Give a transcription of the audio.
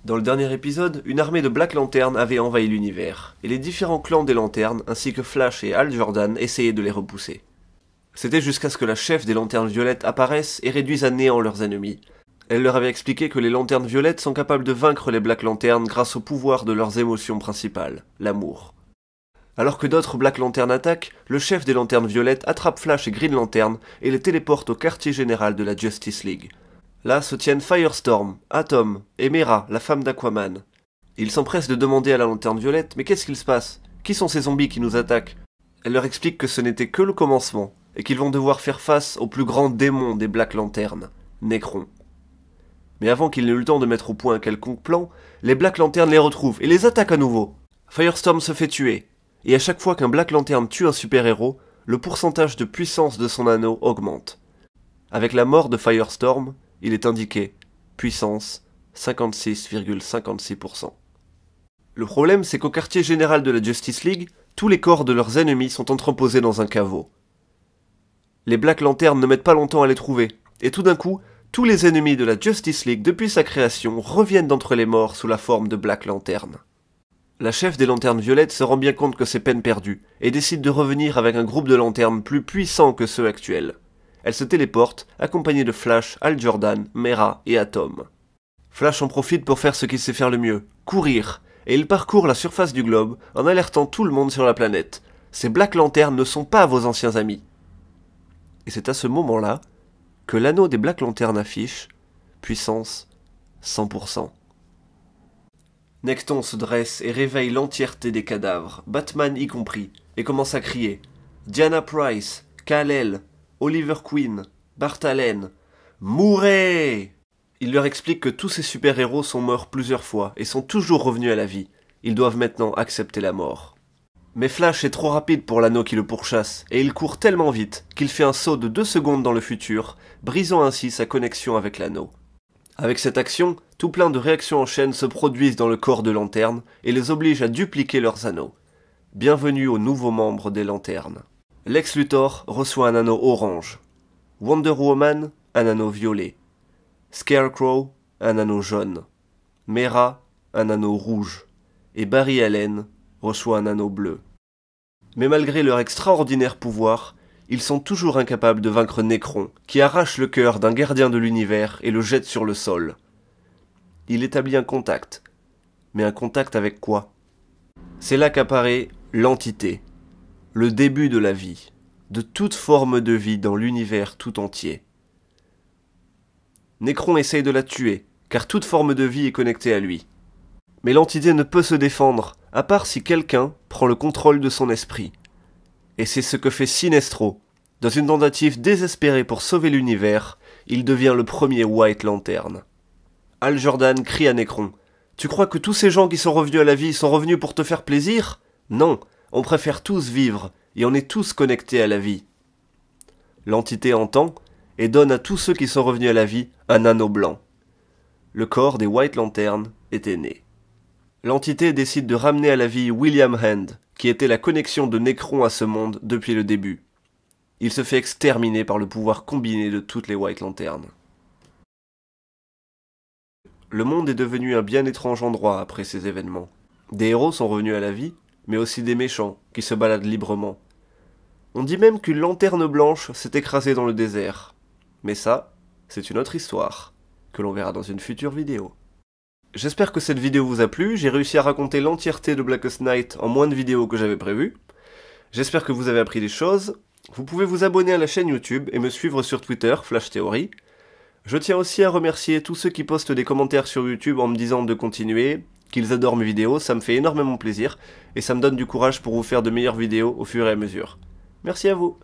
Dans le dernier épisode, une armée de Black Lantern avait envahi l'univers, et les différents clans des Lanternes, ainsi que Flash et Hal Jordan, essayaient de les repousser. C'était jusqu'à ce que la chef des Lanternes Violettes apparaisse et réduise à néant leurs ennemis. Elle leur avait expliqué que les Lanternes Violettes sont capables de vaincre les Black Lanterns grâce au pouvoir de leurs émotions principales, l'amour. Alors que d'autres Black Lanterns attaquent, le chef des Lanternes Violettes attrape Flash et Green Lantern et les téléporte au quartier général de la Justice League. Là se tiennent Firestorm, Atom et Mera, la femme d'Aquaman. Ils s'empressent de demander à la Lanterne Violette « Mais qu'est-ce qu'il se passe? Qui sont ces zombies qui nous attaquent ?» Elle leur explique que ce n'était que le commencement, et qu'ils vont devoir faire face au plus grand démon des Black Lanterns, Nekron. Mais avant qu'ils n'aient eu le temps de mettre au point un quelconque plan, les Black Lanterns les retrouvent et les attaquent à nouveau. Firestorm se fait tuer, et à chaque fois qu'un Black Lantern tue un super-héros, le pourcentage de puissance de son anneau augmente. Avec la mort de Firestorm, il est indiqué puissance 56,56%. Le problème, c'est qu'au quartier général de la Justice League, tous les corps de leurs ennemis sont entreposés dans un caveau. Les Black Lanterns ne mettent pas longtemps à les trouver, et tout d'un coup, tous les ennemis de la Justice League depuis sa création reviennent d'entre les morts sous la forme de Black Lantern. La chef des Lanternes Violettes se rend bien compte que c'est peine perdue, et décide de revenir avec un groupe de lanternes plus puissants que ceux actuels. Elle se téléporte, accompagnée de Flash, Hal Jordan, Mera et Atom. Flash en profite pour faire ce qu'il sait faire le mieux, courir, et il parcourt la surface du globe en alertant tout le monde sur la planète. Ces Black Lanterns ne sont pas vos anciens amis. Et c'est à ce moment-là que l'anneau des Black Lanterns affiche puissance 100%. Nekton se dresse et réveille l'entièreté des cadavres, Batman y compris, et commence à crier « Diana Pryce, Kal-El, Oliver Queen, Bart Allen, mourez !» Il leur explique que tous ces super-héros sont morts plusieurs fois et sont toujours revenus à la vie. Ils doivent maintenant accepter la mort. Mais Flash est trop rapide pour l'anneau qui le pourchasse, et il court tellement vite qu'il fait un saut de 2 secondes dans le futur, brisant ainsi sa connexion avec l'anneau. Avec cette action, tout plein de réactions en chaîne se produisent dans le corps de Lanterne et les obligent à dupliquer leurs anneaux. Bienvenue aux nouveaux membres des Lanternes. Lex Luthor reçoit un anneau orange. Wonder Woman, un anneau violet. Scarecrow, un anneau jaune. Mera, un anneau rouge. Et Barry Allen reçoit un anneau bleu. Mais malgré leur extraordinaire pouvoir, ils sont toujours incapables de vaincre Nekron, qui arrache le cœur d'un gardien de l'univers et le jette sur le sol. Il établit un contact. Mais un contact avec quoi? C'est là qu'apparaît l'entité. Le début de la vie, de toute forme de vie dans l'univers tout entier. Nekron essaye de la tuer, car toute forme de vie est connectée à lui. Mais l'entité ne peut se défendre, à part si quelqu'un prend le contrôle de son esprit. Et c'est ce que fait Sinestro. Dans une tentative désespérée pour sauver l'univers, il devient le premier White Lantern. Hal Jordan crie à Nekron « Tu crois que tous ces gens qui sont revenus à la vie sont revenus pour te faire plaisir? Non, on préfère tous vivre, et on est tous connectés à la vie. » L'entité entend, et donne à tous ceux qui sont revenus à la vie un anneau blanc. Le corps des White Lanterns était né. L'entité décide de ramener à la vie William Hand, qui était la connexion de Nekron à ce monde depuis le début. Il se fait exterminer par le pouvoir combiné de toutes les White Lanterns. Le monde est devenu un bien étrange endroit après ces événements. Des héros sont revenus à la vie, mais aussi des méchants, qui se baladent librement. On dit même qu'une lanterne blanche s'est écrasée dans le désert. Mais ça, c'est une autre histoire, que l'on verra dans une future vidéo. J'espère que cette vidéo vous a plu, j'ai réussi à raconter l'entièreté de Blackest Night en moins de vidéos que j'avais prévu. J'espère que vous avez appris des choses. Vous pouvez vous abonner à la chaîne YouTube et me suivre sur Twitter, Flash Theory. Je tiens aussi à remercier tous ceux qui postent des commentaires sur YouTube en me disant de continuer, qu'ils adorent mes vidéos, ça me fait énormément plaisir, et ça me donne du courage pour vous faire de meilleures vidéos au fur et à mesure. Merci à vous.